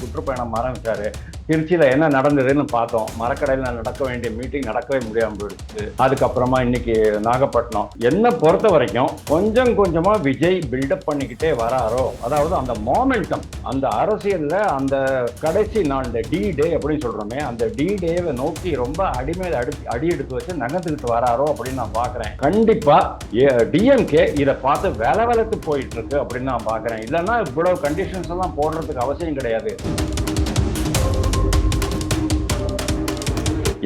சுற்றுப்பயணம் ஆரம்பிச்சாரு. திருச்சியில என்ன நடந்ததுன்னு பார்த்தோம். மரக்கடையில் நடக்க வேண்டிய மீட்டிங் நடக்கவே முடியாம போயிடுச்சு. அதுக்கப்புறமா இன்னைக்கு நாகப்பட்டினம். என்ன பொறுத்த வரைக்கும் கொஞ்சம் கொஞ்சமா விஜய் பில்டப் பண்ணிக்கிட்டே வராரோ, அதாவது அந்த மொமெண்டம், அந்த அரசியல்ல அந்த கடைசி நாள் டி டே அப்படின்னு சொல்றோமே, அந்த டி டேவை நோக்கி ரொம்ப அடிமேல அடி எடுத்து வச்சு நகர்ந்துக்கிட்டு வராரோ அப்படின்னு நான் பாக்குறேன். கண்டிப்பா டிஎம்கே இதை பார்த்து வேலை வளர்த்து போயிட்டு இருக்கு அப்படின்னு நான் பாக்குறேன். இல்லைன்னா இவ்வளவு கண்டிஷன்ஸ் எல்லாம் போடுறதுக்கு அவசியம் கிடையாது.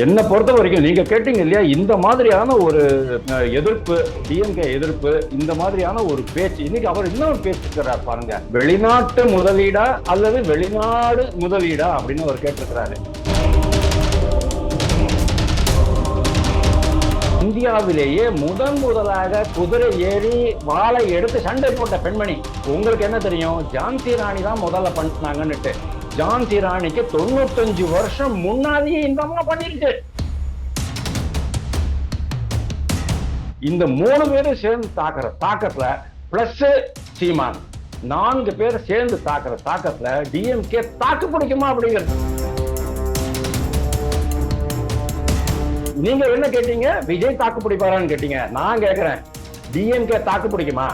என்ன பொறுத்த வரைக்கும் நீங்க கேட்டீங்க இல்லையா, இந்த மாதிரியான ஒரு எதிர்ப்பு, டிஎம்கே எதிர்ப்பு, இந்த மாதிரியான ஒரு பேச்சு இன்னைக்கு அவர் இன்னொரு பேசிருக்கிறார் பாருங்க. வெளிநாட்டு முதலீடா அல்லது வெளிநாடு முதலீடா அப்படின்னு அவர் கேட்டிருக்கிறாரு. இந்தியாவிலேயே முதலாக குதிரை ஏறி வாளை எடுத்து சண்டை போட்ட பெண்மணி. உங்களுக்கு என்ன தெரியும், ஜான்சி ராணி தான் முதல்ல பண்ணாங்கன்னுட்டு. ஜான்சி ராணிக்கு 95 வருஷம் முன்னாடியே இந்த அம்மா பண்ணிருக்கு. இந்த 3 பேரும் சேர்ந்து தாக்குற தாக்கத்துல பிளஸ் சீமான் 4 பேர் சேர்ந்து தாக்குற தாக்கத்துல டிஎம்கே தாக்கு பிடிக்குமா அப்படிங்கிறது. நீங்க என்ன கேட்டீங்க, விஜய் தாக்கு பிடிப்பாரான்னு கேட்டீங்க. நான் கேட்கிறேன், டிஎம்கே தாக்கு பிடிக்குமா?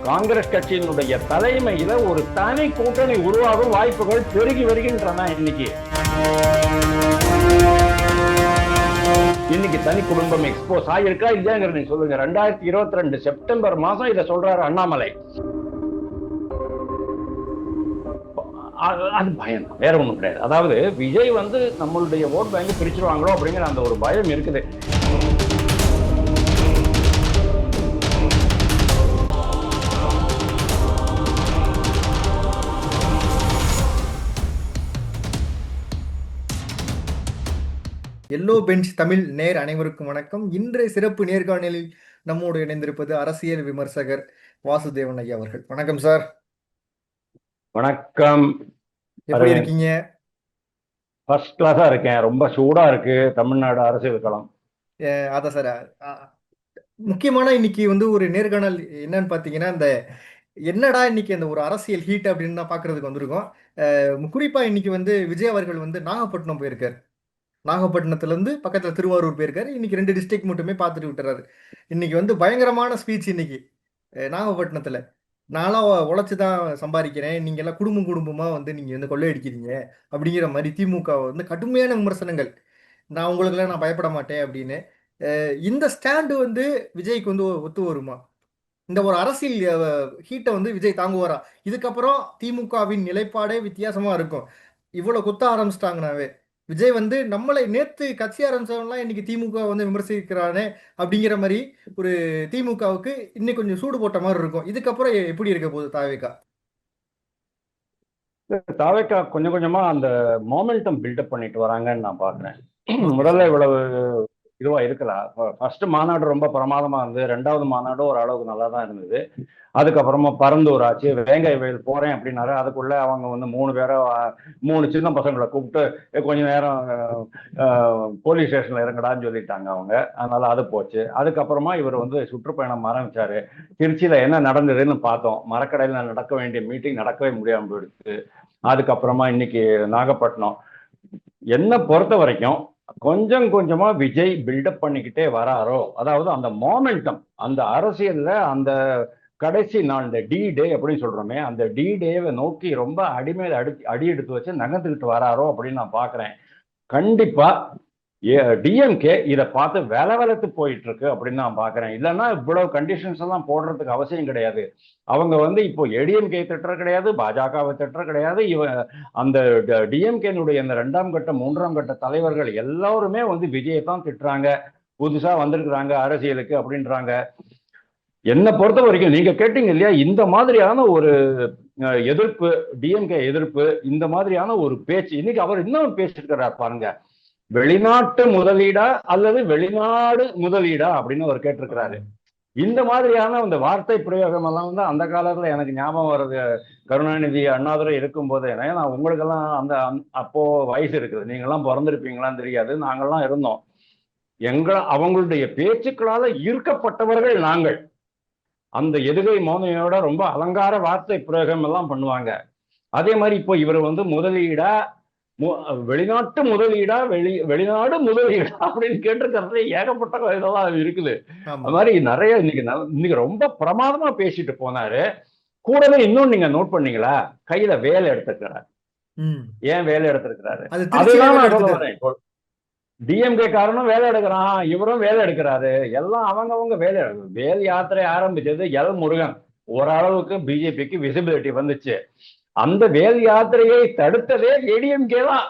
காங்கிரஸ் கட்சியினுடைய தலைமையில ஒரு தனி கூட்டணி உருவாகும் வாய்ப்புகள் பெருகி வருகின்றன. இன்னைக்கு தனி குடும்பம் எக்ஸ்போஸ் ஆயிருக்கா இல்லையாங்கிறது நீங்க சொல்லுங்க. 2022 செப்டம்பர் மாசம் இதை சொல்றாரு அண்ணாமலை. அது பயம், வேற ஒண்ணும் கிடையாது. அதாவது விஜய் நம்மளுடைய ஓட் பேங்க் பிரிச்சிருவாங்களோ அப்படிங்கிற அந்த ஒரு பயம் இருக்குது. எல்லோ பெஞ்ச் தமிழ் நேர் அனைவருக்கும் வணக்கம். இன்றைய சிறப்பு நேர்காணலில் நம்மோடு இணைந்திருப்பது அரசியல் விமர்சகர் வாசுதேவன் ஐயா அவர்கள். வணக்கம் சார். வணக்கம். எப்படி இருக்கீங்க? ஃபர்ஸ்ட் கிளாஸா இருக்கேன். ரொம்ப சூடா இருக்கு தமிழ்நாடு அரசியல் களம். அதான் சார், முக்கியமான இன்னைக்கு ஒரு நேர்காணல் என்னன்னு பாத்தீங்கன்னா, இந்த என்னடா இன்னைக்கு அந்த ஒரு அரசியல் ஹீட் அப்படின்னு தான் பாக்குறதுக்கு வந்திருக்கோம். குறிப்பா இன்னைக்கு விஜய் அவர்கள் நாகப்பட்டினம் போயிருக்காரு. நாகப்பட்டினத்துல இருந்து பக்கத்துல திருவாரூர் போயிருக்காரு. இன்னைக்கு 2 டிஸ்ட்ரிக்ட் மட்டுமே பார்த்துட்டு விட்டுறாரு. இன்னைக்கு பயங்கரமான ஸ்பீச். இன்னைக்கு நாகப்பட்டினத்துல நான்லாம் உழைச்சுதான் சம்பாதிக்கிறேன், நீங்க எல்லாம் குடும்பமா நீங்க கொள்ளையடிக்கிறீங்க அப்படிங்கிற மாதிரி திமுக கடுமையான விமர்சனங்கள். நான் உங்களுக்குலாம் நான் பயப்பட மாட்டேன் அப்படின்னு. இந்த ஸ்டாண்டு விஜய்க்கு ஒத்து வருமா? இந்த ஒரு அரசியல் ஹீட்டை விஜய் தாங்குவாரா? இதுக்கப்புறம் திமுகவின் நிலைப்பாடே வித்தியாசமா இருக்கும். இவ்வளவு குத்த ஆரம்பிச்சிட்டாங்கனாவே விஜய் நம்மளை நேத்து கட்சி ஆரம்பிச்சவன்லாம் இன்னைக்கு திமுக விமர்சிக்கிறானே அப்படிங்கிற மாதிரி ஒரு திமுகவுக்கு இன்னைக்கு கொஞ்சம் சூடு போட்ட மாதிரி இருக்கும். இதுக்கப்புறம் எப்படி இருக்க போகுது தாவேகா? தாவேகா கொஞ்சம் கொஞ்சமா அந்த மொமெண்டம் பில்டப் பண்ணிட்டு வராங்கன்னு நான் பாக்குறேன். முதல்ல இவ்வளவு இதுவா இருக்கலாம். ஃபர்ஸ்ட் மாநாடு ரொம்ப பிரமாதமா இருந்தது. 2வது மாநாடு ஒரு அளவுக்கு நல்லா தான் இருந்தது. அதுக்கப்புறமா பரந்தூர் ஆச்சு, வேங்கை வயல் போறேன் அப்படின்னாரு. அதுக்குள்ள அவங்க 3 சின்ன பசங்களை கூப்பிட்டு கொஞ்ச நேரம் போலீஸ் ஸ்டேஷன்ல இறங்கடான்னு சொல்லிட்டாங்க அவங்க. அதனால அது போச்சு. அதுக்கப்புறமா இவர் சுற்றுப்பயணம் ஆரம்பிச்சாரு. திருச்சியில என்ன நடந்ததுன்னு பார்த்தோம். மரக்கடையில் நடக்க வேண்டிய மீட்டிங் நடக்கவே முடியாம போயிடுச்சு. அதுக்கப்புறமா இன்னைக்கு நாகப்பட்டினம். என்ன பொறுத்த வரைக்கும் கொஞ்சம் கொஞ்சமா விஜய் பில்டப் பண்ணிக்கிட்டே வராரோ, அதாவது அந்த மொமெண்டம், அந்த அரசியல்ல அந்த கடைசி நாள் டி டே அப்படின்னு சொல்றோமே, அந்த டி டேவை நோக்கி ரொம்ப அடிமேல அடி எடுத்து வச்சு நகர்ந்துக்கிட்டு வராரோ அப்படின்னு நான் பாக்குறேன். கண்டிப்பா டிஎம்கே இதை பார்த்து வேலை வளர்த்து போயிட்டு இருக்கு அப்படின்னு நான் பாக்குறேன். இல்லைன்னா இவ்வளவு கண்டிஷன்ஸ் எல்லாம் போடுறதுக்கு அவசியம் கிடையாது. அவங்க இப்போ ஏடிஎம்கே திட்டுற கிடையாது, பாஜகவை திட்டுற கிடையாது. அந்த டிஎம்கேனுடைய இந்த 2ஆம் கட்ட 3ஆம் கட்ட தலைவர்கள் எல்லாருமே விஜயை தான் திட்டுறாங்க. புதுசா வந்திருக்கிறாங்க அரசியலுக்கு அப்படின்றாங்க. என்னை பொறுத்த வரைக்கும் நீங்க கேட்டீங்க இல்லையா, இந்த மாதிரியான ஒரு எதிர்ப்பு, டிஎம்கே எதிர்ப்பு, இந்த மாதிரியான ஒரு பேச்சு இன்னைக்கு அவர் இன்னும் பேசிருக்கிறார் பாருங்க. வெளிநாட்டு முதலீடா அல்லது வெளிநாடு முதலீடா அப்படின்னு அவர் கேட்டிருக்கிறாரு. இந்த மாதிரியான அந்த வார்த்தை பிரயோகம் எல்லாம் அந்த காலத்துல எனக்கு ஞாபகம் வருது. கருணாநிதி, அண்ணாதுரை இருக்கும் போது. ஏன்னா உங்களுக்கெல்லாம் அப்போ வயசு இருக்குது, நீங்கெல்லாம் பிறந்திருப்பீங்களான்னு தெரியாது, நாங்கெல்லாம் இருந்தோம். அவங்களுடைய பேச்சுக்களால ஈர்க்கப்பட்டவர்கள் நாங்கள். அந்த எதுகை மோனையோட ரொம்ப அலங்கார வார்த்தை பிரயோகம் எல்லாம் பண்ணுவாங்க. அதே மாதிரி இப்போ இவர் வந்து முதலீடா வெளிநாட்டு முதலீடா வெளிநாடு முதலீடா அப்படின்னு கேட்டிருக்கிறது ஏகப்பட்ட இதெல்லாம் இருக்குது. ஆமா. அது மாதிரி நிறைய இன்னைக்கு ரொம்ப பிரமாதமா பேசிட்டு போனாரு. கூடவே இன்னும் நீங்க நோட் பண்ணீங்களா, கையில வேலை எடுத்திருக்கிறாரு. ம். ஏன் வேலை எடுத்திருக்கிறாரு? அது திருச்சியில அதுதான் வேலை நான் சொல்ல எடுத்துட்டாரு. வரேன். இப்போ டிஎம்கே காரனும் வேலை எடுக்கிறான், இவரும் வேலை எடுக்கிறாரு. எல்லாம் அவங்கவங்க வேலை யாத்திரை ஆரம்பிச்சது எல் முருகன். ஓரளவுக்கு பிஜேபிக்கு விசிபிலிட்டி வந்துச்சு. அந்த வேல் யாத்திரையை தடுத்ததே ஏடிஎம்கே தான்.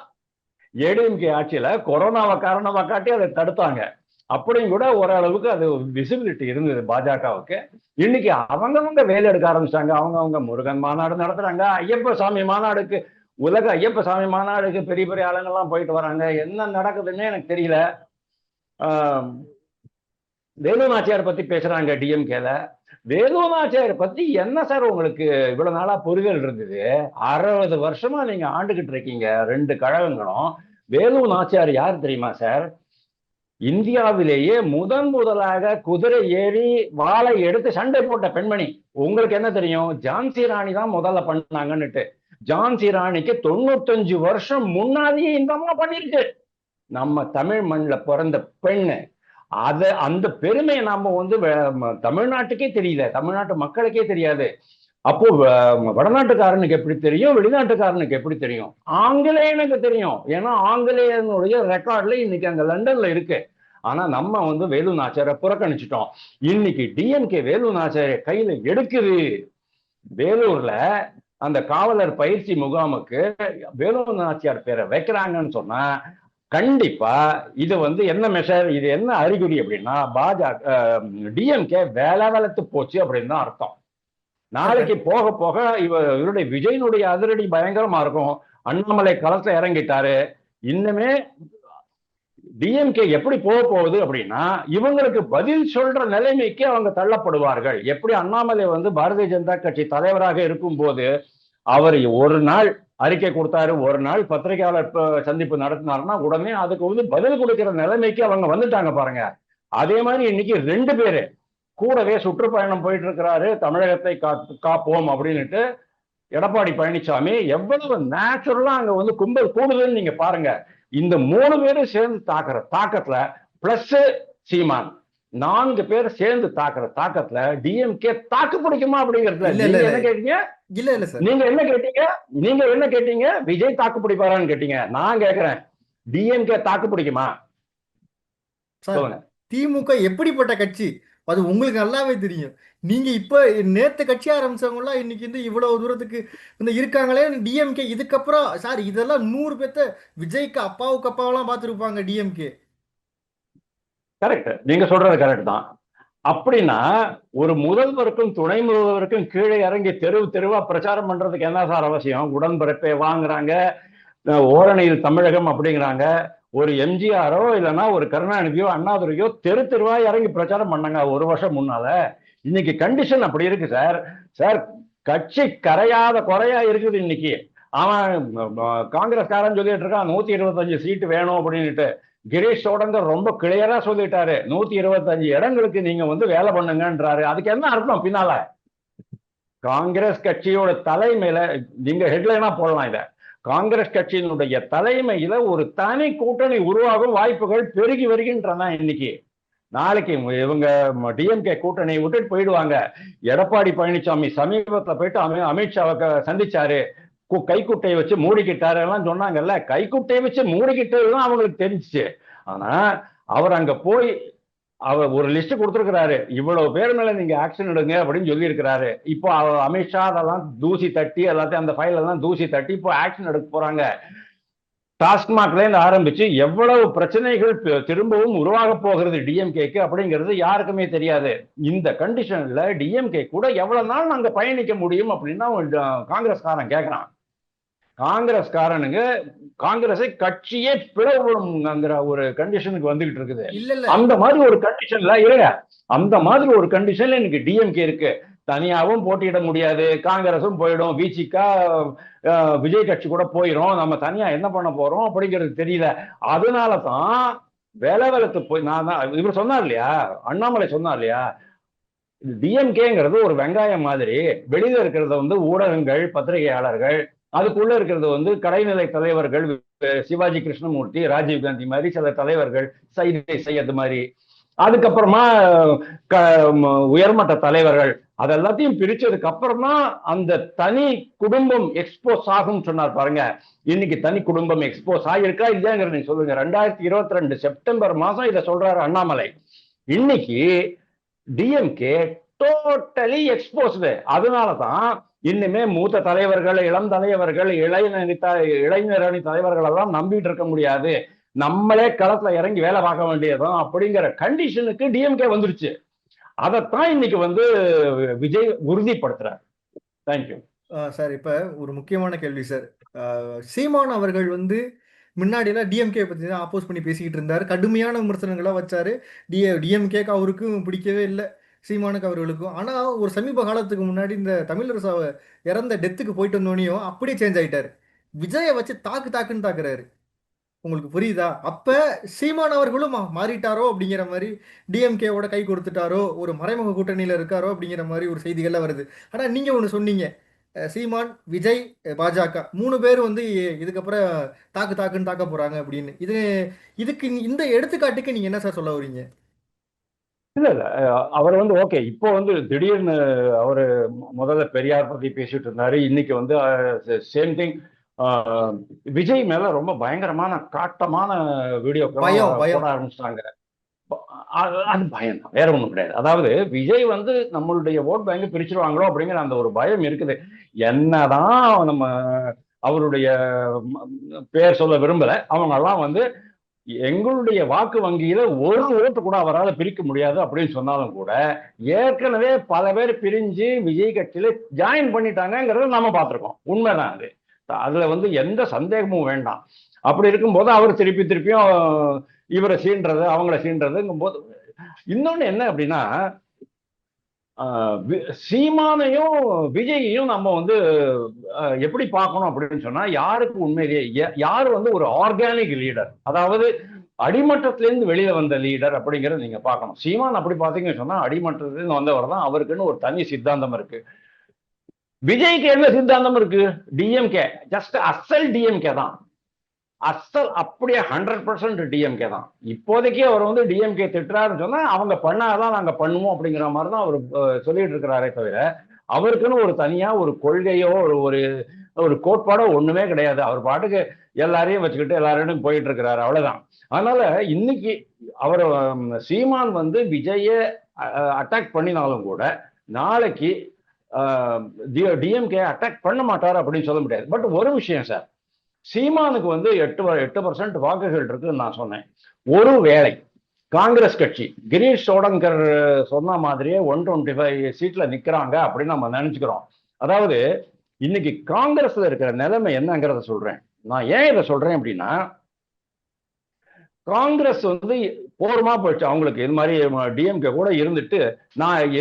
ஏடிஎம்கே ஆட்சியில கொரோனாவை காரணமா காட்டி அதை தடுத்தாங்க. அப்படியும் கூட ஓரளவுக்கு அது விசிபிலிட்டி இருந்தது பாஜகவுக்கு. இன்னைக்கு அவங்கவங்க வேலை எடுக்க ஆரம்பிச்சிட்டாங்க. அவங்கவங்க முருகன் மாநாடு நடத்துறாங்க. ஐயப்ப சாமி மாநாடுக்கு, உலக ஐயப்ப சாமி மாநாடுக்கு பெரிய பெரிய ஆளுங்கெல்லாம் போயிட்டு வராங்க. என்ன நடக்குதுன்னே எனக்கு தெரியல. வேலு நாச்சியார் பத்தி பேசுறாங்க டிஎம்கேல. வேலு நாச்சியார் பத்தி என்ன சார் உங்களுக்கு இவ்வளவு நாளா புரிதல் இருந்தது? 60 வருஷமா நீங்க ஆண்டுகிட்டு இருக்கீங்க 2 கழகங்களும். வேலு நாச்சியார் யார் தெரியுமா சார்? இந்தியாவிலேயே முதலாக குதிரை ஏறி வாளை எடுத்து சண்டை போட்ட பெண்மணி. உங்களுக்கு என்ன தெரியும்? ஜான்சி ராணி தான் முதல்ல பண்ணாங்கன்னுட்டு. ஜான்சி ராணிக்கு 95 வருஷம் முன்னாடியே இந்த அம்மா பண்ணிருக்கு. நம்ம தமிழ் மண்ணில் பிறந்த பெண்ணு. அந்த பெருமையை நாம வந்து தமிழ்நாட்டுக்கே தெரியல, தமிழ்நாட்டு மக்களுக்கே தெரியாது. அப்போ வடநாட்டுக்காரனுக்கு எப்படி தெரியும், வெளிநாட்டுக்காரனுக்கு எப்படி தெரியும்? ஆங்கிலேயனுக்கு தெரியும். ஏன்னா ஆங்கிலேயனுடைய ரெக்கார்ட்ல இன்னைக்கு அங்க லண்டன்ல இருக்கு. ஆனா நம்ம வந்து வேலு நாச்சியாரை புறக்கணிச்சிட்டோம். இன்னைக்கு டிஎம்கே வேலு நாச்சியாரை கையில எடுக்குது. வேலூர்ல அந்த காவலர் பயிற்சி முகாமுக்கு வேலு நாச்சியார் பேரை வைக்கிறாங்கன்னு சொன்னா கண்டிப்பா இது வந்து என்ன மெஷர், இது என்ன அறிகுறி அப்படின்னா பாஜக டிஎம்கே வேலை வளர்த்து போச்சு அப்படின்னு தான் அர்த்தம். நாளைக்கு போக போக இவருடைய விஜயனுடைய அதிரடி பயங்கரமா இருக்கும். அண்ணாமலை களத்துல இறங்கிட்டாரு. இன்னுமே டிஎம்கே எப்படி போக போகுது அப்படின்னா இவங்களுக்கு பதில் சொல்ற நிலைமைக்கு அவங்க தள்ளப்படுவார்கள். எப்படி அண்ணாமலை வந்து பாரதிய ஜனதா கட்சி தலைவராக இருக்கும் போது அவர் ஒரு நாள் அறிக்கை கொடுத்தாரு, ஒரு நாள் பத்திரிகையாளர் சந்திப்பு நடத்தினாருன்னா உடனே அதுக்கு வந்து பதில் கொடுக்கிற நிலைமைக்கு அவங்க வந்துட்டாங்க பாருங்க. அதே மாதிரி இன்னைக்கு 2 பேரு கூடவே சுற்றுப்பயணம் போயிட்டு இருக்கிறாரு. தமிழகத்தை காப்போம் அப்படின்னுட்டு எடப்பாடி பழனிசாமி. எவ்வளவு நேச்சுரலா அங்க வந்து கும்பல் கூடுதல்னு நீங்க பாருங்க. இந்த 3 பேரும் சேர்ந்து தாக்குற தாக்கத்துல பிளஸ் சீமான் 4 பேர் சேர்ந்து தாக்குற தாக்கத்துல டிஎம்கே தாக்கு பிடிக்குமா அப்படிங்கிறதுல நீங்க என்ன கேட்டீங்க? இல்ல சார், நீங்க என்ன கேட்டீங்க? விஜய் தாக்கு பிடிப்பாரான்னு கேட்டீங்க. நான் கேட்கிறேன், டிஎம்கே தாக்கு பிடிக்குமா? சொல்லுங்க. திமுக எப்படிப்பட்ட கட்சி அது உங்களுக்கு நல்லாவே தெரியும். நீங்க இப்ப நேத்து கட்சி ஆரம்பிச்சவங்க எல்லாம் இன்னைக்கு வந்து இவ்வளவு தூரத்துக்கு வந்து இருக்காங்களே. டிஎம்கே இதுக்கப்புறம் சார் இதெல்லாம் 100 பேத்த விஜய்க்கு அப்பாவுக்கு அப்பாவெல்லாம் பார்த்துருப்பாங்க டிஎம்கே. கரெக்ட், நீங்க சொல்றது கரெக்ட் தான். அப்படின்னா ஒரு முதல்வருக்கும் துணை முதல்வருக்கும் கீழே இறங்கி தெருவா பிரச்சாரம் பண்றதுக்கு என்ன சார் அவசியம்? உடன்பிறப்பை வாங்குறாங்க, ஓரணியில் தமிழகம் அப்படிங்கிறாங்க. ஒரு எம்ஜிஆரோ இல்லைன்னா ஒரு கருணாநிதியோ அண்ணாதுரையோ தெருவா இறங்கி பிரச்சாரம் பண்ணாங்க 1 வருஷம் முன்னால. இன்னைக்கு கண்டிஷன் அப்படி இருக்கு சார். சார் கட்சி கரையாத குறையா இருக்குது இன்னைக்கு. அவன் காங்கிரஸ்காரன் சொல்லிட்டு இருக்கான் 125 சீட்டு வேணும் அப்படின்னுட்டு. கிரீஷ் சோடங்கர் ரொம்ப கிளியரா சொல்லிட்டாரு, 125 இடங்களுக்கு நீங்க வந்து வேலை பண்ணுங்கன்றாரு. அதுக்கு என்ன அர்த்தம் பின்னால? காங்கிரஸ் கட்சியோட தலைமையில நீங்க ஹெட்லைனா போடலாம் இத. காங்கிரஸ் கட்சியினுடைய தலைமையில ஒரு தனி கூட்டணி உருவாகும் வாய்ப்புகள் பெருகி வருகின்றன இன்னைக்கு. நாளைக்கு இவங்க டிஎம்கே கூட்டணியை விட்டுட்டு போயிடுவாங்க. எடப்பாடி பழனிசாமி சமீபத்துல போயிட்டு அமித்ஷாவை சந்திச்சாரு. கைக்குட்டையை வச்சு மூடிக்கிட்டாரு எல்லாம் சொன்னாங்கல்ல. கைக்குட்டையை வச்சு மூடிக்கிட்டதுதான் அவங்களுக்கு தெரிஞ்சிச்சு. ஆனா அவர் அங்க போய் அவர் ஒரு லிஸ்ட் கொடுத்துருக்கிறாரு, இவ்வளவு பேர் மேல நீங்க ஆக்ஷன் எடுங்க அப்படின்னு சொல்லி இருக்கிறாரு. இப்போ அமித்ஷா அதெல்லாம் தூசி தட்டி எல்லாத்தையும் அந்த ஃபைல் எல்லாம் தூசி தட்டி இப்போ ஆக்ஷன் எடுக்க போறாங்க. டாஸ்மாக்ல இருந்து ஆரம்பிச்சு எவ்வளவு பிரச்சனைகள் திரும்பவும் உருவாக போகிறது டிஎம்கேக்கு அப்படிங்கிறது யாருக்குமே தெரியாது. இந்த கண்டிஷன்ல டிஎம்கே கூட எவ்வளவு நாள் நாங்க பயணிக்க முடியும் அப்படின்னு காங்கிரஸ்காரன் கேட்கிறான். காங்கிரஸ்காரனுங்க காங்கிரஸை கட்சியே பிளவுங்கிற ஒரு கண்டிஷனுக்கு வந்துகிட்டு இருக்குது. அந்த மாதிரி ஒரு கண்டிஷன்ல இருங்க, அந்த மாதிரி ஒரு கண்டிஷன்ல இன்னைக்கு டிஎம்கே இருக்கு. தனியாவும் போட்டியிட முடியாது, காங்கிரஸும் போயிடும், விசிகா விஜய் கட்சி கூட போயிடும், நம்ம தனியா என்ன பண்ண போறோம் அப்படிங்கிறது தெரியல. அதனாலதான் வேலை வளர்த்து போய் நான் இவர் சொன்னார் இல்லையா, அண்ணாமலை சொன்னார் இல்லையா, டிஎம்கேங்கிறது ஒரு வெங்காயம் மாதிரி, வெளியில இருக்கிறத வந்து ஊடகங்கள், பத்திரிகையாளர்கள், அதுக்குள்ள இருக்கிறது வந்து கடைநிலை தலைவர்கள், சிவாஜி கிருஷ்ணமூர்த்தி, ராஜீவ் காந்தி மாதிரி சில தலைவர்கள், சையது மாதிரி, அதுக்கப்புறமா உயர்மட்ட தலைவர்கள், அதெல்லாத்தையும் பிரிச்சதுக்கு அப்புறம் தான் அந்த தனி குடும்பம் எக்ஸ்போஸ் ஆகும் சொன்னார் பாருங்க. இன்னைக்கு தனி குடும்பம் எக்ஸ்போஸ் ஆகிருக்கா இல்லையாங்கிறது நீங்க சொல்லுங்க. 2022 செப்டம்பர் மாசம் இதை சொல்றாரு அண்ணாமலை. இன்னைக்கு டிஎம்கே டோட்டலி எக்ஸ்போஸ்டு. அதனாலதான் இன்னுமே மூத்த தலைவர்கள், இளம் தலைவர்கள், இளைஞரணி தலைவர்கள் எல்லாம் நம்பிட்டு இருக்க முடியாது, நம்மளே களத்துல இறங்கி வேலை பார்க்க வேண்டியதும் அப்படிங்கிற கண்டிஷனுக்கு டிஎம்கே வந்துருச்சு. அதைத்தான் இன்னைக்கு வந்து விஜய் உறுதிப்படுத்துறார். Thank you sir. இப்ப ஒரு முக்கியமான கேள்வி சார். சீமான் அவர்கள் வந்து முன்னாடியெல்லாம் டிஎம்கே பத்தி தான் ஆப்போஸ் பண்ணி பேசிக்கிட்டு இருந்தாரு, கடுமையான விமர்சனங்களா வச்சாரு. டிஎம்கேக்கு அவருக்கும் பிடிக்கவே இல்லை, சீமானுக்கு அவர்களுக்கும். ஆனா ஒரு சமீப காலத்துக்கு முன்னாடி இந்த தமிழரசு இறந்த டெத்துக்கு போயிட்டு வந்தோடனையும் அப்படியே சேஞ்ச் ஆயிட்டாரு. விஜயை வச்சு தாக்கு தாக்குன்னு தாக்குறாரு. உங்களுக்கு புரியுதா? அப்ப சீமான் அவர்களும் மாறிட்டாரோ அப்படிங்கிற மாதிரி, டிஎம்கேவோட கை கொடுத்துட்டாரோ, ஒரு மறைமுக கூட்டணியில இருக்காரோ அப்படிங்கிற மாதிரி ஒரு செய்திகள்லாம் வருது. ஆனா நீங்க ஒண்ணு சொன்னீங்க, சீமான், விஜய், பாஜக 3 பேர் வந்து இதுக்கப்புறம் தாக்கு தாக்குன்னு தாக்க போறாங்க அப்படின்னு. இதுக்கு இந்த எடுத்துக்காட்டுக்கு நீங்க என்ன சார் சொல்ல வரீங்க? இல்ல இல்ல அவர் வந்து ஓகே, இப்போ வந்து திடீர்னு அவரு முதல்ல பெரியார் பத்தி பேசிட்டு இருந்தாரு, இன்னைக்கு வந்து சேம் திங் விஜய் மேல ரொம்ப பயங்கரமான காட்டமான வீடியோக்கள் போட ஆரம்பிச்சிட்டாங்க. அது பயம் தான், வேற ஒண்ணும் கிடையாது. அதாவது விஜய் வந்து நம்மளுடைய ஓட் பேங்க் பிரிச்சிருவாங்களோ அப்படிங்கிற அந்த ஒரு பயம் இருக்குது. என்னதான் நம்ம அவருடைய பேர் சொல்ல விரும்பல, அவங்க எல்லாம் வந்து எங்களுடைய வாக்கு வங்கியில ஒரு ஓட்டு கூட அவரால் பிரிக்க முடியாது அப்படின்னு சொன்னாலும் கூட, ஏற்கனவே பல பேர் பிரிஞ்சு விஜய் கட்சியில ஜாயின் பண்ணிட்டாங்கிறத நம்ம பார்த்திருக்கோம். உண்மைதான் அது, அதுல வந்து எந்த சந்தேகமும் வேண்டாம். அப்படி இருக்கும்போது அவர் திருப்பியும் இவரை சீன்றது, அவங்கள சீன்றதுங்கும் போது, இன்னொன்னு என்ன அப்படின்னா, சீமானையும் விஜயையும் நம்ம வந்து எப்படி பார்க்கணும் அப்படின்னு சொன்னா, யாருக்கு உண்மையிலேயே யாரு வந்து ஒரு ஆர்கானிக் லீடர், அதாவது அடிமட்டத்திலிருந்து வெளியில வந்த லீடர் அப்படிங்கறத நீங்க பார்க்கணும். சீமான் அப்படி பாத்தீங்கன்னு சொன்னா அடிமட்டத்திலிருந்து வந்தவர் தான், அவருக்குன்னு ஒரு தனி சித்தாந்தம் இருக்கு. விஜய்க்கு என்ன சித்தாந்தம் இருக்கு? டிஎம்கே, ஜஸ்ட் அசல் டிஎம்கே தான், அசல் அப்படியே 100% டிஎம்கே தான். இப்போதைக்கு அவர் வந்து டிஎம்கே திட்டுறாருன்னு சொன்னா அவங்க பண்ணாதான் நாங்க பண்ணுவோம் அப்படிங்கிற மாதிரி தான் அவர் சொல்லிட்டு இருக்கிறாரே தவிர, அவருக்குன்னு ஒரு தனியா ஒரு கொள்கையோ ஒரு ஒரு கோட்பாடோ ஒண்ணுமே கிடையாது. அவர் பாட்டுக்கு எல்லாரையும் வச்சுக்கிட்டு எல்லாரையும் போயிட்டு இருக்கிறாரு, அவ்வளவுதான். அதனால இன்னைக்கு அவர் சீமான் வந்து விஜய அட்டாக் பண்ணினாலும் கூட நாளைக்கு டிஎம்கே அட்டாக் பண்ண மாட்டார் அப்படின்னு சொல்ல முடியாது. பட் ஒரு விஷயம் சார், சீமானுக்கு வந்து 8% வாக்குகள் இருக்குன்னு நான் சொன்னேன். ஒருவேளை காங்கிரஸ் கட்சி கிரீஷ் சோடங்கர் சொன்ன மாதிரியே 125 சீட்ல நிக்கிறாங்க அப்படின்னு நம்ம நினைச்சுக்கிறோம். அதாவது இன்னைக்கு காங்கிரஸ்ல இருக்கிற நிலைமை என்னங்கிறத சொல்றேன். நான் ஏன் இதை சொல்றேன் அப்படின்னா, காங்கிரஸ் வந்து போருமா போயிடுச்சு அவங்களுக்கு. இது மாதிரி டிஎம்கே கூட இருந்துட்டு நான்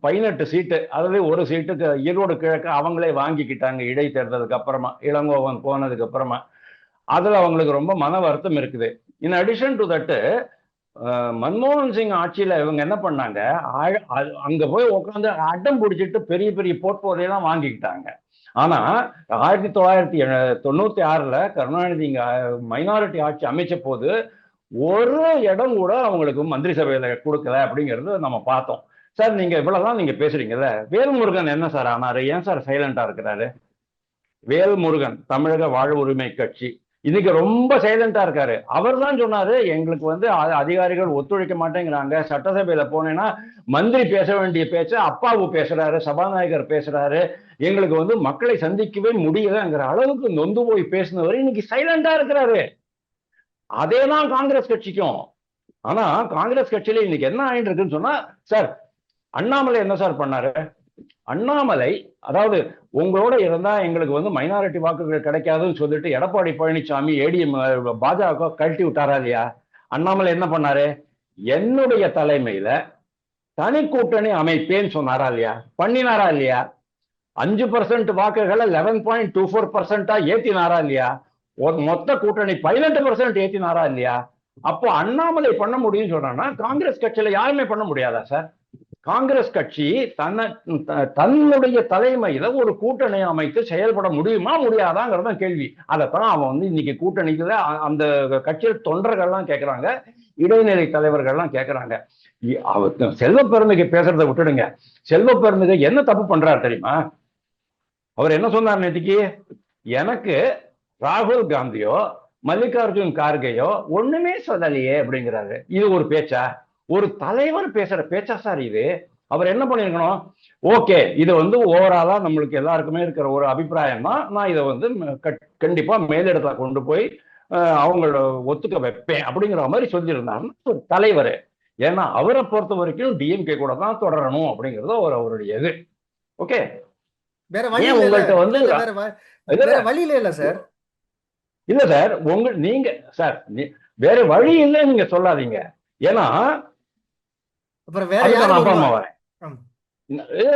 18 சீட்டு, அதாவது ஒரு சீட்டுக்கு ஈரோடு கிழக்கு அவங்களே வாங்கிக்கிட்டாங்க இடைத்தேர்தலுக்கு அப்புறமா, இளங்கோவன் போனதுக்கு அப்புறமா. அதுல அவங்களுக்கு ரொம்ப மன வருத்தம் இருக்குது. இன் அடிஷன் டு தட், மன்மோகன் சிங் ஆட்சியில இவங்க என்ன பண்ணாங்க, அங்க போய் உட்காந்து அடம் பிடிச்சிட்டு பெரிய பெரிய போர்ட்போலியெல்லாம் வாங்கிக்கிட்டாங்க. ஆனா 1996 கருணாநிதி இங்க மைனாரிட்டி ஆட்சி அமைச்ச போது ஒரு இடம் கூட அவங்களுக்கு மந்திரி சபையில கொடுக்கல அப்படிங்கிறது நம்ம பார்த்தோம். சார் நீங்க இவ்வளவுதான் நீங்க பேசுறீங்கல்ல, வேல்முருகன் என்ன சார் ஆனாரு? ஏன் சார் சைலண்டா இருக்கிறாரு? வேல்முருகன் தமிழக வாழ்வுரிமை கட்சி இன்னைக்கு ரொம்ப சைலண்டா இருக்காரு. அவர் தான் சொன்னாரு, எங்களுக்கு வந்து அதிகாரிகள் ஒத்துழைக்க மாட்டேங்கிறாங்க, சட்டசபையில போனேன்னா மந்திரி பேச வேண்டிய பேச்ச அப்பாவு பேசுறாரு, சபாநாயகர் பேசுறாரு, எங்களுக்கு வந்து மக்களை சந்திக்கவே முடியலங்கிற அளவுக்கு நொந்து போய் பேசினவர் இன்னைக்கு சைலண்டா இருக்கிறாரு. அதேதான் காங்கிரஸ் கட்சிக்கும். ஆனா காங்கிரஸ் கட்சியில இன்னைக்கு என்ன ஆயிட்டு இருக்குன்னு சொன்னா, சார் அண்ணாமலை என்ன சார் பண்ணாரு? அண்ணாமலை அதாவது உங்களோட இருந்தா எங்களுக்கு வந்து மைனாரிட்டி வாக்குகள் கிடைக்காதுன்னு சொல்லிட்டு எடப்பாடி பழனிசாமி ஏடிஎம் பாஜக கழட்டி விட்டாரா இல்லையா? அண்ணாமலை என்ன பண்ணாரு? என்னுடைய தலைமையில தனி கூட்டணி அமைப்பேன்னு சொன்னாரா இல்லையா? பண்ணினாரா இல்லையா? 5% வாக்குகளை 11.24% ஏத்தினாரா இல்லையா? மொத்த கூட்டணி 18% ஏத்தினாரா இல்லையா? அப்போ அண்ணாமலை பண்ண முடியும்னு சொல்றாங்கன்னா காங்கிரஸ் கட்சியில யாருமே பண்ண முடியாதா சார்? காங்கிரஸ் கட்சி தன்னுடைய தலைமையில ஒரு கூட்டணி அமைத்து செயல்பட முடியுமா முடியாதாங்கிறத கேள்வி. அதைத்தான் அவன் வந்து இன்னைக்கு கூட்டணிக்குள்ள அந்த கட்சியில் தொண்டர்கள்லாம் கேட்கிறாங்க, இடைநிலை தலைவர்கள்லாம் கேட்கிறாங்க. செல்வ பெருந்தகை பேசுறதை விட்டுடுங்க. செல்வ பெருந்தகை என்ன தப்பு பண்றாரு தெரியுமா? அவர் என்ன சொன்னார் நேற்றுக்கு? எனக்கு ராகுல் காந்தியோ மல்லிகார்ஜுன் கார்கேயோ ஒண்ணுமே சொல்லலையே அப்படிங்கிறாரு. இது ஒரு பேச்சா? ஒரு தலைவர் பேசுற பேச்சா சார் இது? அவர் என்ன பண்ணிருக்கணும்? ஓகே, இது வந்து ஓவராலா நம்மளுக்கு எல்லாருக்குமே இருக்கிற ஒரு அபிப்பிராயம் தான், நான் இதை வந்து கண்டிப்பா மேலிடத்துல கொண்டு போய் அவங்கள ஒத்துக்க வைப்பேன் அப்படிங்கிற மாதிரி சொல்லியிருந்தாருன்னா ஒரு தலைவர். ஏன்னா அவரை பொறுத்த வரைக்கும் டிஎம்கே கூட தான் தொடரணும் அப்படிங்கிறது அவருடைய இது. ஓகே, வேற வழி ஏன் இல்ல உங்கள்கிட்ட வந்து வேற வழியில இல்ல சார். இல்ல சார், நீங்க சார் வேற வழி இல்லை நீங்க சொல்லாதீங்க. ஏன்னா அப்புறம் வேற யாரும் அப்புறமா வரேன்.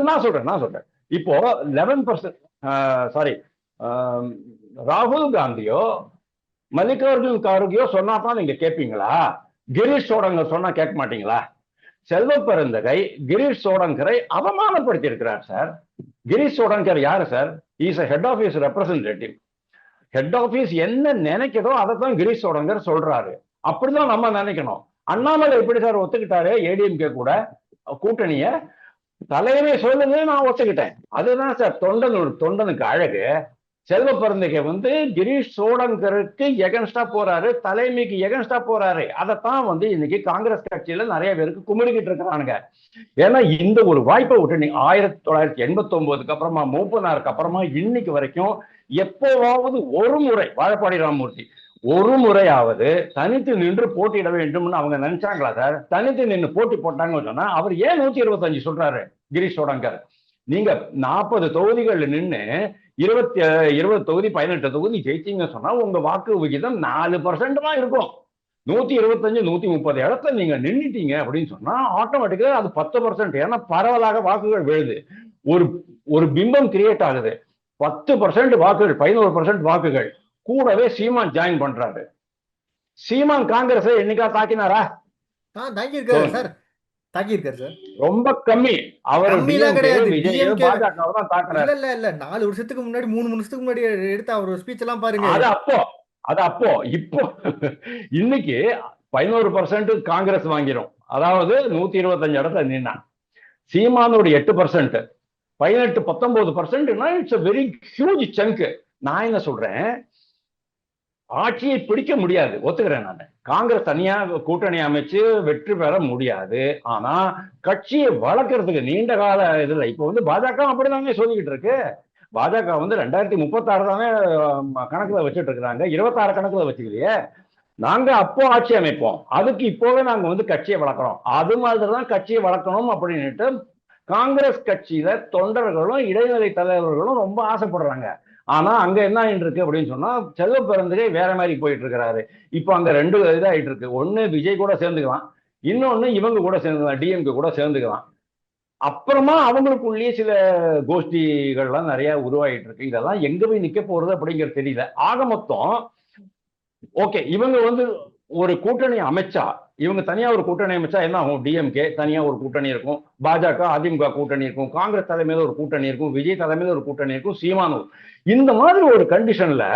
நான் சொல்றேன். இப்போ 11% சாரி, ராகுல் காந்தியோ மல்லிகார்ஜுன் கார்கேயோ சொன்னா தான் நீங்க கேட்பீங்களா? கிரீஷ் சோடங்கர் சொன்னா கேட்க மாட்டீங்களா? செல்வ பெருந்தகை கிரீஷ் சோடங்கரை அவமானப்படுத்தி இருக்கிறார் சார். கிரீஷ் சோடங்கர் யாரு sir? Is head office representative. Head office என்ன நினைக்கிறதோ அதைத்தான் கிரீஷ் சோடங்கர் சொல்றாரு. அப்படிதான் நம்ம நினைக்கணும். அண்ணாமலை எப்படி சார் ஒத்துக்கிட்டாரு ஏடிஎம்கே கூட கூட்டணிய? தலைமை சொல்லுது, நான் ஒத்துக்கிட்டேன். அதுதான் சார் தொண்டனுக்கு அழகு. செல்வ பெருந்தகை வந்து கிரீஷ் சோடங்கருக்கு எகன்ஸ்டா போறாரு, தலைமைக்கு எகன்ஸ்டா போறாரு. அதைத்தான் வந்து இன்னைக்கு காங்கிரஸ் கட்சியில நிறைய பேருக்கு குமிடிக்கிட்டு இருக்கிறானுங்க. ஏன்னா இந்த ஒரு வாய்ப்பை விட்டு நீங்க 1989க்கு அப்புறமா மூப்பனாருக்கு அப்புறமா இன்னைக்கு வரைக்கும் எப்போவாவது ஒரு முறை வாழப்பாடி ராமமூர்த்தி ஒரு முறையாவது தனித்து நின்று போட்டியிட வேண்டும்னு அவங்க நினைச்சாங்களா சார்? தனித்து நின்று போட்டி போட்டாங்கன்னு சொன்னா அவர் ஏன் 125 சொல்றாரு கிரீஷ் சோடங்கர்? நீங்க 40 தொகுதிகள் நின்று 20 தொகுதி 18 தொகுதி ஜெயிச்சிங்க சொன்னா உங்க வாக்கு விகிதம் 4% தான் இருக்கும். 125 130 இடத்துல நீங்க நின்றுட்டீங்க அப்படின்னு சொன்னா ஆட்டோமேட்டிக்கா அது 10%. ஏன்னா பரவலாக வாக்குகள் விழுது, ஒரு பிம்பம் கிரியேட் ஆகுது. 10% வாக்குகள், 11% வாக்குகள் கூடவே சீமான் ஜாயின் பண்றாரு. சீமான் காங்கிரஸ் என்னைக்கா தாக்கினாரா? ரொம்ப கம்மி. அவர் பாஜகவை தான் தாக்குறாரு. இல்ல 4 வருஷத்துக்கு முன்னாடி 3 வருஷத்துக்கு முன்னாடி எடுத்த அவர் ஸ்பீச் எல்லாம் பாருங்க. அது அப்போ இப்போ இன்னைக்கு 11% காங்கிரஸ் வாங்கிரும். அதாவது 125 இடத்துல நின்னா. சீமானோட 8%, 18-19%. It's a very huge chunk. நான் என்ன சொல்றேன், ஆட்சியை பிடிக்க முடியாது, ஒத்துக்கிறேன் நான். காங்கிரஸ் தனியா கூட்டணி அமைச்சு வெற்றி பெற முடியாது. ஆனா கட்சியை வளர்க்கறதுக்கு நீண்ட கால இதுல இப்ப வந்து பாஜக அப்படிதாங்க சொல்லிக்கிட்டு இருக்கு. பாஜக வந்து 2036 தானே கணக்குல வச்சுட்டு இருக்கிறாங்க, 26 கணக்குல வச்சுக்கலையே. நாங்க அப்போ ஆட்சி அமைப்போம், அதுக்கு இப்போவே நாங்க வந்து கட்சியை வளர்க்குறோம். அது மாதிரிதான் கட்சியை வளர்க்கணும் அப்படின்னுட்டு காங்கிரஸ் கட்சியில தொண்டர்களும் இடைநிலை தலைவர்களும் ரொம்ப ஆசைப்படுறாங்க. ஆனா அங்க என்ன இருக்கு அப்படின்னு சொன்னா செல்வ பெருந்தகை வேற மாதிரி போயிட்டு இருக்கிறாரு. இப்போ அங்க 2 இதாயிட்டு இருக்கு. ஒண்ணு விஜய் கூட சேர்ந்துக்கலாம், இன்னொன்னு இவங்க கூட சேர்ந்துக்கலாம், டிஎம்கே கூட சேர்ந்துக்கலாம். அப்புறமா அவங்களுக்குள்ளேயே சில கோஷ்டிகள்லாம் நிறைய உருவாகிட்டு இருக்கு. இதெல்லாம் எங்க போய் நிக்க போறது அப்படிங்கிறது தெரியல. ஆக மொத்தம் ஓகே, இவங்க வந்து ஒரு கூட்டணி அமைச்சா, இவங்க தனியா ஒரு கூட்டணி அமைச்சா என்ன ஆகும்? டிஎம்கே தனியா ஒரு கூட்டணி இருக்கும், பாஜக அதிமுக கூட்டணி இருக்கும், காங்கிரஸ் தலைமையில ஒரு கூட்டணி இருக்கும், விஜய் தலைமையில ஒரு கூட்டணி இருக்கும், சீமானூர். இந்த மாதிரி ஒரு கண்டிஷன்ல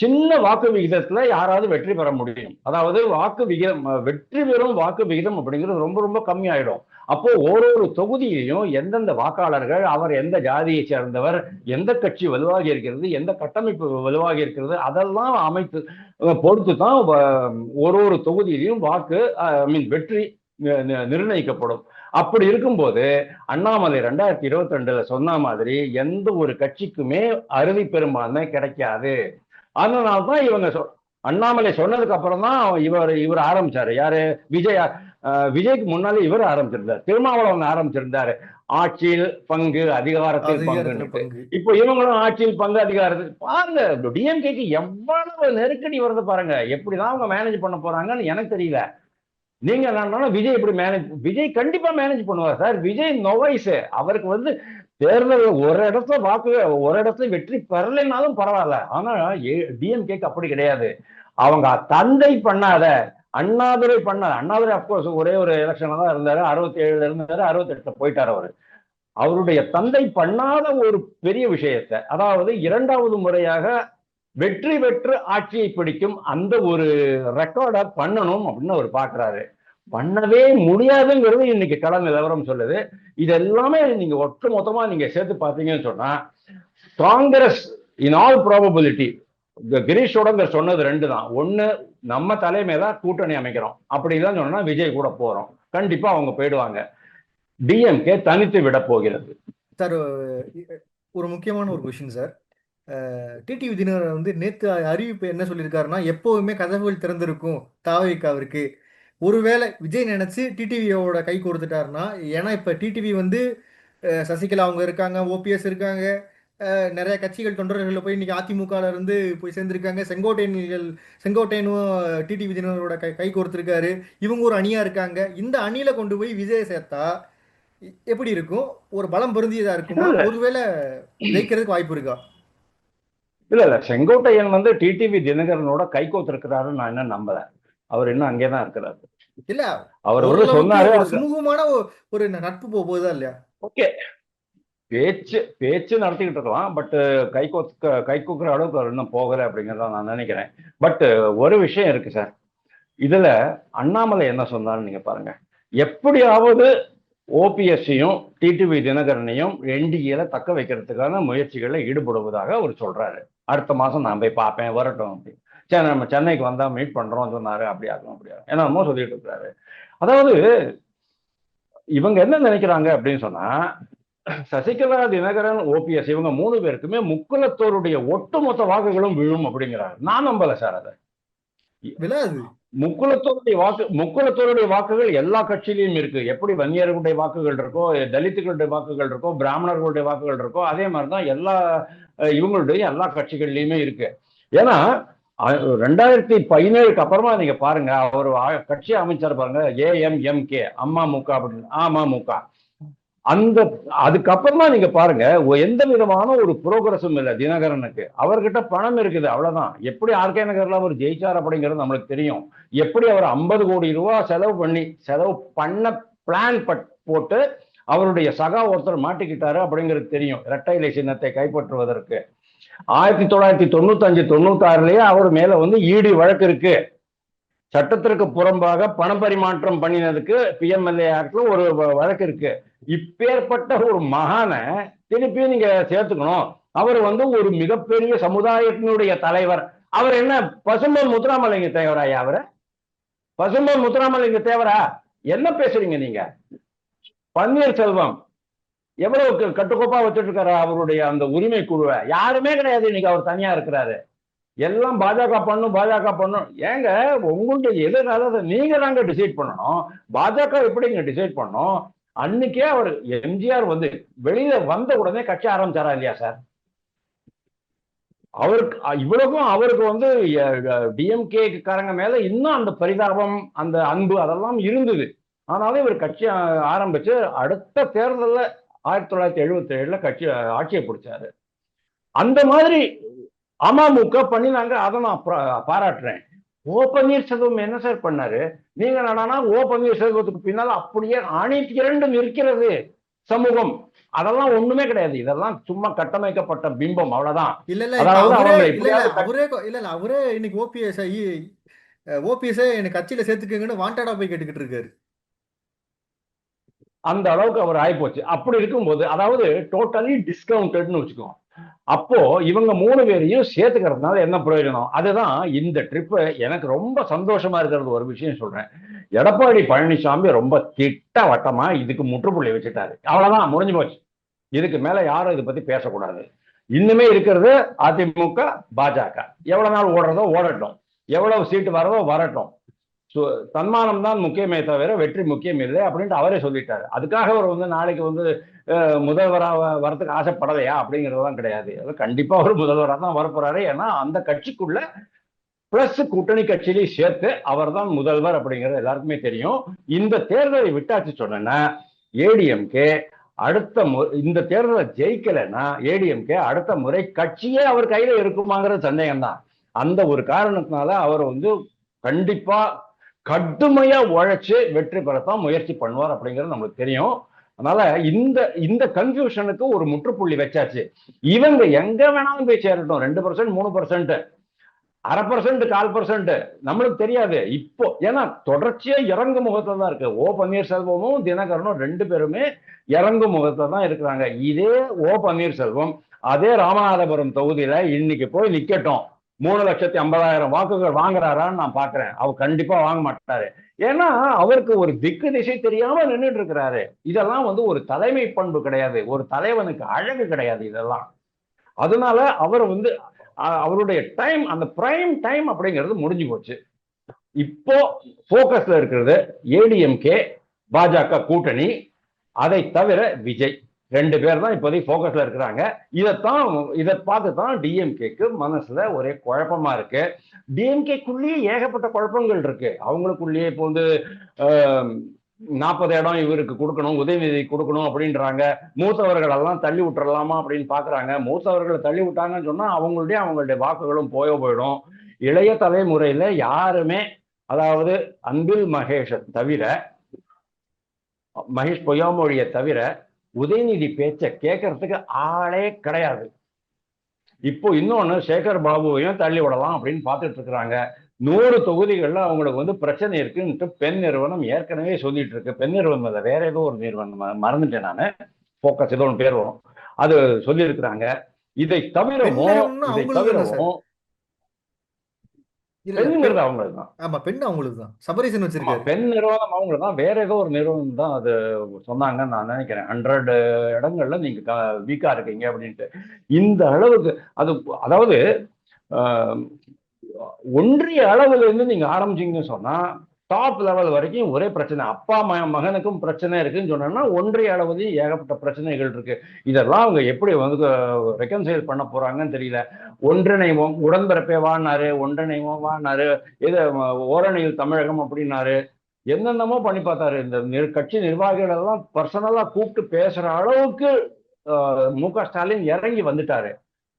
சின்ன வாக்கு விகிதத்துல யாராவது வெற்றி பெற முடியும். அதாவது வாக்கு விகிதம், வெற்றி பெறும் வாக்கு விகிதம் அப்படிங்கிறது ரொம்ப ரொம்ப கம்மி ஆயிடும். அப்போ ஒரு தொகுதியிலையும் எந்தெந்த வாக்காளர்கள், அவர் எந்த ஜாதியை சேர்ந்தவர், எந்த கட்சி வலுவாகி இருக்கிறது, எந்த கட்டமைப்பு வலுவாகி இருக்கிறது, அதெல்லாம் அமைத்து பொறுத்து தான் ஒரு தொகுதியிலையும் வாக்கு வெற்றி நிர்ணயிக்கப்படும். அப்படி இருக்கும்போது அண்ணாமலை 2022 சொன்ன மாதிரி எந்த ஒரு கட்சிக்குமே அறுதி பெரும்பான்மை கிடைக்காது. அதனால்தான் இவங்க அண்ணாமலை சொன்னதுக்கு அப்புறம் தான் இவர் ஆரம்பிச்சாரு. யாரு? விஜய்க்கு முன்னாலே இவர் ஆரம்பிச்சிருந்தார், திருமாவளவன் ஆரம்பிச்சிருந்தாரு. ஆட்சியில் பங்கு, அதிகாரத்தில் பங்கு. இப்போ இவங்களும் ஆட்சியில் பங்கு, அதிகாரத்தில் பாருங்க. டிஎம்கேக்கு எவ்வளவு நெருக்கடி வருது பாருங்க. எப்படிதான் அவங்க மேனேஜ் பண்ண போறாங்கன்னு எனக்கு தெரியல. நீங்க என்னன்னா விஜய் எப்படி விஜய் கண்டிப்பா மேனேஜ் பண்ணுவார் சார். விஜய் நோவைஸ். அவருக்கு வந்து தேர்தல் ஒரு இடத்துல வெற்றி பெறலைன்னாலும் பரவாயில்ல. ஆனா டிஎம்கேக்கு அப்படி கிடையாது. அவங்க தந்தை பண்ணாத, அண்ணாதுரை பண்ணார். அண்ணாதுரை அப்கோர்ஸ் ஒரே ஒரு எலெக்ஷன்ல தான் இருந்தாரு, 67 இருந்தாரு, 68 போயிட்டார் அவரு. அவருடைய தந்தை பண்ணாத ஒரு பெரிய விஷயத்தை, அதாவது இரண்டாவது முறையாக வெற்றி பெற்று ஆட்சியை பிடிக்கும் அந்த ஒரு ரெக்கார்டை பண்ணணும் அப்படின்னு அவர் பாக்குறாரு. பண்ணவே முடியாதுங்கிறது இன்னைக்கு கள நிலவரம் சொல்லுது. இது எல்லாமே நீங்க ஒட்டு மொத்தமா நீங்க சேர்த்து பார்த்தீங்கன்னு சொன்னா, காங்கிரஸ் இன் ஆல் ப்ராபபிலிட்டி கிரீஷோட சொன்னது ரெண்டு தான். ஒண்ணு, நம்ம தலைமையில கூட்டணி அமைக்கிறோம், அப்படிதான் சொன்னா விஜய் கூட போறோம், கண்டிப்பா அவங்க போயிடுவாங்க. டிஎம்கே தனித்து விட போகிறது. சார் ஒரு முக்கியமான ஒரு கொஸ்டின் சார். டிடிவி தினகரன் வந்து நேற்று அறிவிப்பு என்ன சொல்லியிருக்காருன்னா, எப்போவுமே கதவுகள் திறந்திருக்கும் தாவேக்காவிற்கு. ஒருவேளை விஜய் நினைச்சு டிடிவியோட கை கொடுத்துட்டாருன்னா, ஏன்னா இப்ப டிடிவி வந்து சசிகலா அவங்க இருக்காங்க, ஓபிஎஸ் இருக்காங்க, நிறைய கட்சிகள் தொண்டர்கள் போய் இன்னைக்கு அதிமுகல இருந்து போய் சேர்ந்திருக்காங்க. செங்கோட்டையனும் டிடிவி தினகரோட கை கொடுத்திருக்காரு. இவங்க ஒரு அணியா இருக்காங்க. இந்த அணியில கொண்டு போய் விஜய் சேர்த்தா எப்படி இருக்கும்? ஒரு பலம் பொருந்தியதா இருக்குமா? ஒருவேளை ஜெயிக்கிறதுக்கு வாய்ப்பு இருக்கா? இல்ல செங்கோட்டையன் வந்து டிடிவி தினகரனோட கை கோத்திருக்கிறாருன்னு நான் என்ன நம்பல. அவர் இன்னும் அங்கேதான் இருக்கிறாரு. இல்ல, அவர் வந்து சொன்னாரு சுமூகமான ஒரு நட்பு போகுதா இல்லையா? ஓகே, பேச்சு நடத்திக்கிட்டு இருக்கலாம். பட் கை கூக்குற அளவுக்கு அவர் இன்னும் போகலை அப்படிங்கிறத நான் நினைக்கிறேன். பட் ஒரு விஷயம் இருக்கு சார், இதுல அண்ணாமலை என்ன சொன்னாலும் நீங்க பாருங்க, எப்படியாவது ஓபிஎஸ்ஸையும் டிடிவி தினகரனையும் என்டிஏல தக்க வைக்கிறதுக்கான முயற்சிகளை ஈடுபடுவதாக அவர் சொல்றாரு. அடுத்த மாசம் நான் போய் பார்ப்பேன், வரட்டும் அப்படி. சரி, நம்ம சென்னைக்கு வந்தா மீட் பண்றோம் சொன்னாரு. அப்படி ஆகும் அப்படி ஆகும் என்னமோ சொல்லிட்டு இருக்கிறாரு. அதாவது இவங்க என்ன நினைக்கிறாங்க அப்படின்னு சொன்னா, சசிகலா, தினகரன், ஓபிஎஸ் இவங்க 3 பேருக்குமே முக்குலத்தோருடைய ஒட்டுமொத்த வாக்குகளும் விழும் அப்படிங்கிறாரு. நான் நம்பல சார். அதை விழாது. முக்குலத்தோருடைய வாக்குகள் எல்லா கட்சியிலையும் இருக்கு. எப்படி வன்னியர்களுடைய வாக்குகள் இருக்கோ, தலித்துகளுடைய வாக்குகள் இருக்கோ, பிராமணர்களுடைய வாக்குகள் இருக்கோ, அதே மாதிரிதான் இவங்களுடைய எல்லா கட்சிகள்லயுமே இருக்கு. ஏன்னா 2017 அப்புறமா நீங்க பாருங்க, அவர் கட்சி அமைச்சர் பாருங்க, ஏஎம்எம்கே, அம்மாமுக அப்படின்னு, அமமுக. அதுக்கப்புறமா நீங்க பாருங்க, எந்த விதமான ஒரு புரோகிரஸும் இல்லை தினகரனுக்கு. அவர்கிட்ட பணம் இருக்குது, அவ்வளவுதான். எப்படி ஆர்கே நகர்ல அவர் ஜெயிச்சார் அப்படிங்கிறது நம்மளுக்கு தெரியும். எப்படி அவர் 50 கோடி ரூபாய் செலவு பண்ண பிளான் போட்டு அவருடைய சகா ஒருத்தர் மாட்டிக்கிட்டாரு அப்படிங்கிறது தெரியும், இரட்டை இலை சின்னத்தை கைப்பற்றுவதற்கு. 1995-96லயே அவர் மேல வந்து இடி வழக்கு இருக்கு. சட்டத்திற்கு புறம்பாக பண பரிமாற்றம் பண்ணினதுக்கு பிஎம்எல்ஏ ஆக்ட்ல ஒரு வழக்கு இருக்கு. இப்பேற்பட்ட ஒரு மகானை திருப்பியும் நீங்க சேர்த்துக்கணும். அவர் வந்து ஒரு மிகப்பெரிய சமுதாயத்தினுடைய தலைவர். அவர் என்ன பசும்பொன் முத்துராமலிங்க தேவராயா? அவரு பசும்பொன் முத்துராமலிங்க தேவரா? என்ன பேசுறீங்க நீங்க? பன்னீர்செல்வம் எவ்வளவு கட்டுக்கோப்பா வச்சுட்டு இருக்காரு அவருடைய அந்த உரிமை குழுவை? யாருமே கிடையாது. இன்னைக்கு அவர் தனியா இருக்கிறாரு. எல்லாம் பாஜக பண்ணும். ஏங்க, உங்களுடைய எதிர்காலத்தை நீங்க தாங்க டிசைட் பண்ணணும். பாஜக எப்படிங்க டிசைட் பண்ணணும்? அன்னைக்கே அவர் எம்ஜிஆர் வந்து வெளியில வந்த உடனே கட்சி ஆரம்பிச்சாரா இல்லையா சார்? அவருக்கு வந்து டிஎம்கே காரங்க மேல இன்னும் அந்த பரிதாபம், அந்த அன்பு அதெல்லாம் இருந்தது. ஆனாலும் இவர் கட்சி ஆரம்பிச்சு அடுத்த தேர்தலில் 1977 கட்சி ஆட்சியை பிடிச்சாரு. அந்த மாதிரி அமமுக பண்ணினாங்க, அதை நான் பாராட்டுறேன். ஓ பன்னீர்செல்வம் என்ன சார் பண்ணாரு? நீங்க என்னடானா ஓ பன்னீர்செல்வத்துக்கு பின்னால் அப்படியே அணிதிரண்டு நிற்கிறது சமூகம். அதெல்லாம் ஒண்ணுமே கிடையாது. இதெல்லாம் சும்மா கட்டமைக்கப்பட்ட பிம்பம், அவ்வளவுதான். அவரே இன்னைக்கு ஓபிஎஸ் எனக்கு கட்சியில சேர்த்துக்கங்கன்னு வாண்டடா போய் கேட்டுக்கிட்டு இருக்காரு. அந்த அளவுக்கு அவர் ஆயிப்போச்சு. அப்படி இருக்கும்போது, அதாவது டோட்டலி டிஸ்கவுண்டட்னு வச்சுக்கோங்க. அப்போ இவங்க 3 பேரையும் சேர்த்துக்கிறதுனால என்ன பிரயோஜனம்? அதுதான் இந்த ட்ரிப் எனக்கு ரொம்ப சந்தோஷமா இருக்கிறது. ஒரு விஷயம் சொல்றேன், எடப்பாடி பழனிசாமி ரொம்ப திட்டவட்டமா இதுக்கு முற்றுப்புள்ளி வச்சுட்டாரு. அவ்வளவுதான், முடிஞ்சு போச்சு. இதுக்கு மேல யாரும் இதை பத்தி பேசக்கூடாது. இன்னுமே இருக்கிறது அதிமுக, பாஜக. எவ்வளவு நாள் ஓடுறதோ ஓடட்டும், எவ்வளவு சீட்டு வரதோ வரட்டும். தன்மானம் தான் முக்கியமே தவிர வெற்றி முக்கியம் இல்லை அப்படின்ட்டு அவரே சொல்லிட்டாரு. அதுக்காக அவர் வந்து நாளைக்கு வந்து முதல்வராக வரதுக்கு ஆசைப்படலையா அப்படிங்கிறதுலாம் கிடையாது. கண்டிப்பா அவர் முதல்வராக தான் வரப்போறாரு. ஏன்னா அந்த கட்சிக்குள்ள பிளஸ் கூட்டணி கட்சியிலையும் சேர்த்து அவர் தான் முதல்வர் அப்படிங்கிறது எல்லாருக்குமே தெரியும். இந்த தேர்தலை விட்டாச்சு சொன்னா ஏடிஎம்கே இந்த தேர்தலை ஜெயிக்கலைன்னா ஏடிஎம்கே அடுத்த முறை கட்சியே அவர் கையில இருக்குமாங்கிறது சந்தேகம் தான். அந்த ஒரு காரணத்தினால அவர் வந்து கண்டிப்பா கடுமையா உழைச்சு வெற்றி பெறத்தான் முயற்சி பண்ணுவார் அப்படிங்கிறது நம்மளுக்கு தெரியும். அதனால இந்த இந்த கன்ஃபியூஷனுக்கு ஒரு முற்றுப்புள்ளி வச்சாச்சு. இவங்க எங்க வேணாலும் போய் சேரட்டும், 2% 3%, 1/2%, 1/4%, நம்மளுக்கு தெரியாது இப்போ. ஏன்னா தொடர்ச்சியா இறங்கு முகத்துல தான் இருக்கு. ஓ பன்னீர்செல்வமும் தினகரனும் 2 பேருமே இறங்கு முகத்துல தான் இருக்கிறாங்க. இதே ஓ பன்னீர்செல்வம் அதே ராமநாதபுரம் தொகுதியில இன்னைக்கு போய் நிக்கட்டும், 3,50,000 வாக்குகள் வாங்குறாரான்னு நான் பாக்குறேன். அவர் கண்டிப்பா வாங்க மாட்டாரு. ஏன்னா அவருக்கு ஒரு திக்கு திசை தெரியாம நின்றுட்டு இருக்கிறாரு. இதெல்லாம் ஒரு தலைமை பண்பு கிடையாது, ஒரு தலைவனுக்கு அழகு கிடையாது இதெல்லாம். அதனால அவர் அவருடைய டைம், அந்த பிரைம் டைம் அப்படிங்கிறது முடிஞ்சு போச்சு. இப்போ போக்கஸ்ல இருக்கிறது ஏடிஎம்கே பாஜக கூட்டணி, அதை தவிர விஜய், 2 பேர் தான் இப்போதைக்கு போக்கஸ்ல இருக்கிறாங்க. இதை பார்த்து தான் டிஎம்கேக்கு மனசுல ஒரே குழப்பமா இருக்கு. டிஎம்கேக்குள்ளேயே ஏகப்பட்ட குழப்பங்கள் இருக்கு. அவங்களுக்குள்ளேயே இப்போ 40 இடம் இவருக்கு கொடுக்கணும், உதயநிதி கொடுக்கணும் அப்படின்றாங்க. மூத்தவர்கள் எல்லாம் தள்ளி விட்டுறலாமா அப்படின்னு பாக்குறாங்க. மூத்தவர்களை தள்ளி விட்டாங்கன்னு சொன்னா அவங்களுடைய வாக்குகளும் போயிடும். இளைய தலைமுறையில யாருமே, அதாவது அன்பில் மகேஷ் தவிர, மகேஷ் பொய்யாமொழியை தவிர உதயநிதி பேச்ச கேட்கறதுக்கு ஆளே கிடையாது. இப்போ இன்னொன்னு சேகர் பாபுவையும் தள்ளி விடலாம் அப்படின்னு பார்த்துட்டு இருக்கிறாங்க. 100 தொகுதிகள்ல அவங்களுக்கு பிரச்சனை இருக்குன்ட்டு பெண் நிறுவனம் ஏற்கனவே சொல்லிட்டு இருக்கு. பெண் நிறுவனம் வேற ஏதோ ஒரு நிறுவனம், மறந்துட்டேன் நானு, போக்கஸ் ஏதோ ஒன்று பேர் வரும், அது சொல்லி இருக்கிறாங்க. இதை தவிரவும் பெண்ணுங்கிறது அவங்களுக்கு தான். ஆமா, பெண் அவங்களுக்கு தான். சபரீசன் வச்சிருக்காரு. பெண் நிறுவனம் அவங்களுக்கு தான். வேற ஏதோ ஒரு நிறுவனம் தான் அது சொன்னாங்கன்னு நான் நினைக்கிறேன். 100 இடங்கள்ல நீங்க வீக்கா இருக்கீங்க அப்படின்ட்டு. இந்த அளவுக்கு அது, அதாவது ஒன்றிய அளவுல இருந்து நீங்க ஆரம்பிச்சீங்கன்னு சொன்னா டாப் லெவல் வரைக்கும் ஒரே பிரச்சனை. அப்பா மகனுக்கும் பிரச்சனை இருக்குன்னு சொன்னா ஒன்றிய அளவுலையும் ஏகப்பட்ட பிரச்சனைகள் இருக்கு. இதெல்லாம் அவங்க எப்படி ரெக்கன்சைல் பண்ண போறாங்கன்னு தெரியல. ஒன்றிணைவோம், உடன்பிறப்பே வானாரு, ஒன்றிணைவோம் வானாரு, இது ஓரணியில் தமிழகம் அப்படின்னாரு, என்னென்னமோ பண்ணி பார்த்தாரு. இந்த கட்சி நிர்வாகிகள் எல்லாம் பர்சனலா கூப்பிட்டு பேசுற அளவுக்கு மு.க. ஸ்டாலின் இறங்கி வந்துட்டாரு.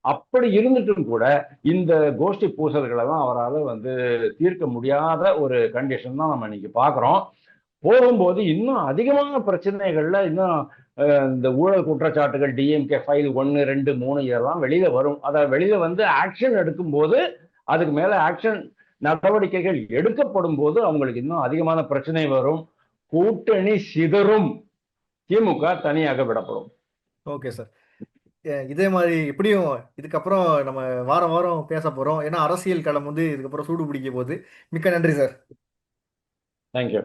அப்படி இருந்துட்டும் கூட இந்த கோஷ்டி பூசல்களை தான் அவரால் தீர்க்க முடியாத ஒரு கண்டிஷன் தான் நம்ம இன்னைக்கு பார்க்குறோம். போகும்போது இன்னும் அதிகமான பிரச்சனைகள்ல இன்னும் இந்த ஊழல் குற்றச்சாட்டுகள், டிஎம்கே ஃபைல் 1, 2, 3 இதெல்லாம் வெளியில வரும். அதை வெளியில ஆக்ஷன் எடுக்கும் போது, அதுக்கு மேல ஆக்ஷன் நடவடிக்கைகள் எடுக்கப்படும் போது அவங்களுக்கு இன்னும் அதிகமான பிரச்சனை வரும். கூட்டணி சிதறும், திமுக தனியாக விடப்படும். ஓகே சார், இதே மாதிரி எப்படியும் இதுக்கப்புறம் நம்ம வாரம் வாரம் பேச போறோம். ஏன்னா அரசியல் களம் இதுக்கப்புறம் சூடு பிடிக்க போகுது. மிக்க நன்றி சார். தேங்க்யூ.